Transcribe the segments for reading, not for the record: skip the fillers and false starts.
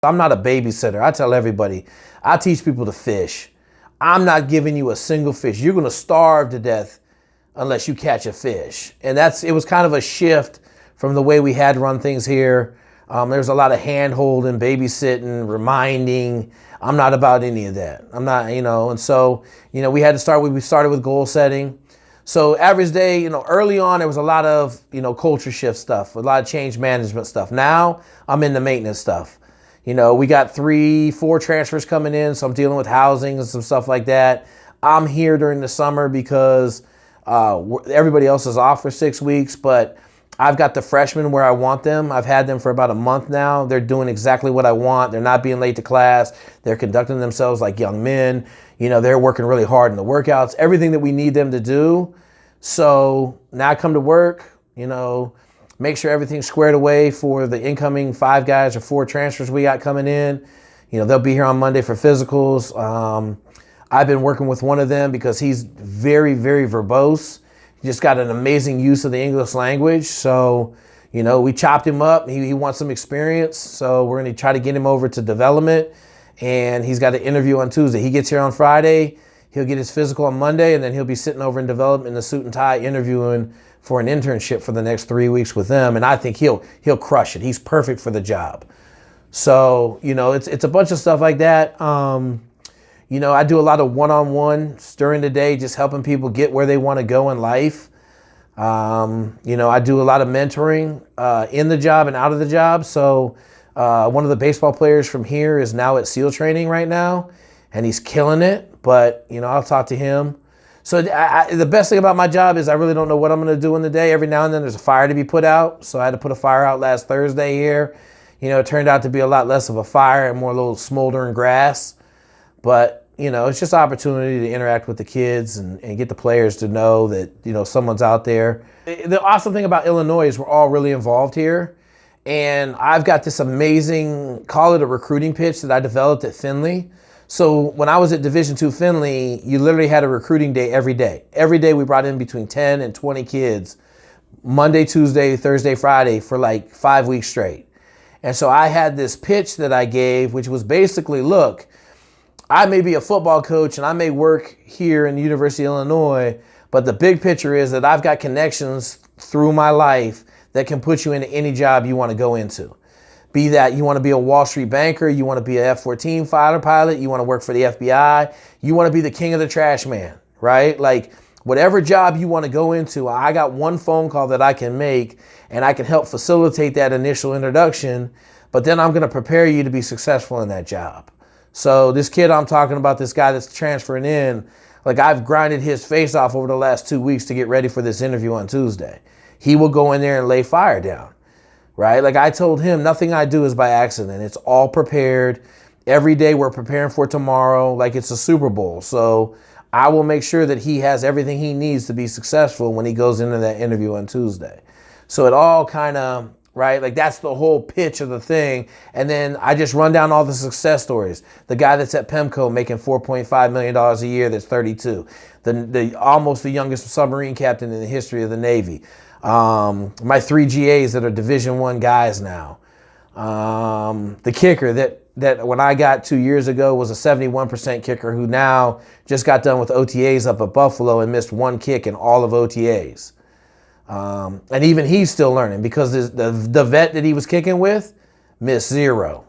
I'm not a babysitter. I tell everybody, I teach people to fish. I'm not giving you a single fish. You're going to starve to death unless you catch a fish. And it was kind of a shift from the way we had run things here. There's a lot of hand-holding, babysitting, reminding. I'm not about any of that. I'm not, and so, we started with goal setting. So average day, early on, there was a lot of, culture shift stuff, a lot of change management stuff. Now I'm in the maintenance stuff. We got 3-4 transfers coming in, so I'm dealing with housing and some stuff like that. I'm here during the summer because everybody else is off for 6 weeks, but I've got the freshmen where I want them. I've had them for about a month now. They're doing exactly what I want. They're not being late to class. They're conducting themselves like young men. They're working really hard in the workouts, everything that we need them to do. So now I come to work, make sure everything's squared away for the incoming 5 guys or 4 transfers we got coming in. They'll be here on Monday for physicals. I've been working with one of them because he's very, very verbose. He just got an amazing use of the English language. So, we chopped him up. He wants some experience. So we're going to try to get him over to development. And he's got an interview on Tuesday. He gets here on Friday. He'll get his physical on Monday, and then he'll be sitting over in development in a suit and tie interviewing for an internship for the next 3 weeks with them. And I think he'll crush it. He's perfect for the job. So, it's a bunch of stuff like that. I do a lot of one-on-ones during the day, just helping people get where they want to go in life. I do a lot of mentoring in the job and out of the job. So one of the baseball players from here is now at SEAL training right now, and he's killing it. But, I'll talk to him. So the best thing about my job is I really don't know what I'm going to do in the day. Every now and then there's a fire to be put out. So I had to put a fire out last Thursday here. It turned out to be a lot less of a fire and more a little smoldering grass. But, it's just an opportunity to interact with the kids and get the players to know that, someone's out there. The awesome thing about Illinois is we're all really involved here. And I've got this amazing, call it a recruiting pitch that I developed at Findlay. So when I was at Division II Findlay, you literally had a recruiting day every day. Every day we brought in between 10 and 20 kids, Monday, Tuesday, Thursday, Friday for like 5 weeks straight. And so I had this pitch that I gave, which was basically, look, I may be a football coach and I may work here in the University of Illinois, but the big picture is that I've got connections through my life that can put you into any job you want to go into. Be that you want to be a Wall Street banker, you want to be an F-14 fighter pilot, you want to work for the FBI, you want to be the king of the trash man, right? Like whatever job you want to go into, I got one phone call that I can make and I can help facilitate that initial introduction, but then I'm going to prepare you to be successful in that job. So this kid I'm talking about, this guy that's transferring in, like I've grinded his face off over the last 2 weeks to get ready for this interview on Tuesday. He will go in there and lay fire down. Right? Like I told him, nothing I do is by accident. It's all prepared. Every day we're preparing for tomorrow like it's a Super Bowl. So I will make sure that he has everything he needs to be successful when he goes into that interview on Tuesday. So it all kind of, right? Like that's the whole pitch of the thing. And then I just run down all the success stories. The guy that's at PEMCO making $4.5 million a year that's 32. The almost the youngest submarine captain in the history of the Navy. My 3 GAs that are Division I guys now. The kicker that when I got 2 years ago was a 71% kicker who now just got done with OTAs up at Buffalo and missed 1 kick in all of OTAs. And even he's still learning because the vet that he was kicking with missed 0.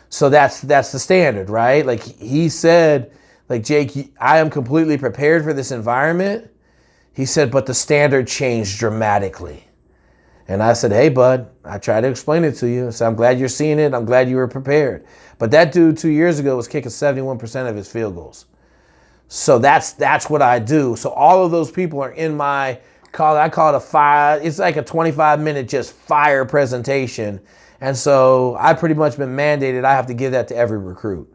So that's the standard, right? Like he said, like, Jake, I am completely prepared for this environment. He said, but the standard changed dramatically. And I said, hey, bud, I tried to explain it to you. I said, I'm glad you're seeing it. I'm glad you were prepared. But that dude 2 years ago was kicking 71% of his field goals. So that's what I do. So all of those people are in I call it a fire. It's like a 25-minute just fire presentation. And so I've pretty much been mandated. I have to give that to every recruit.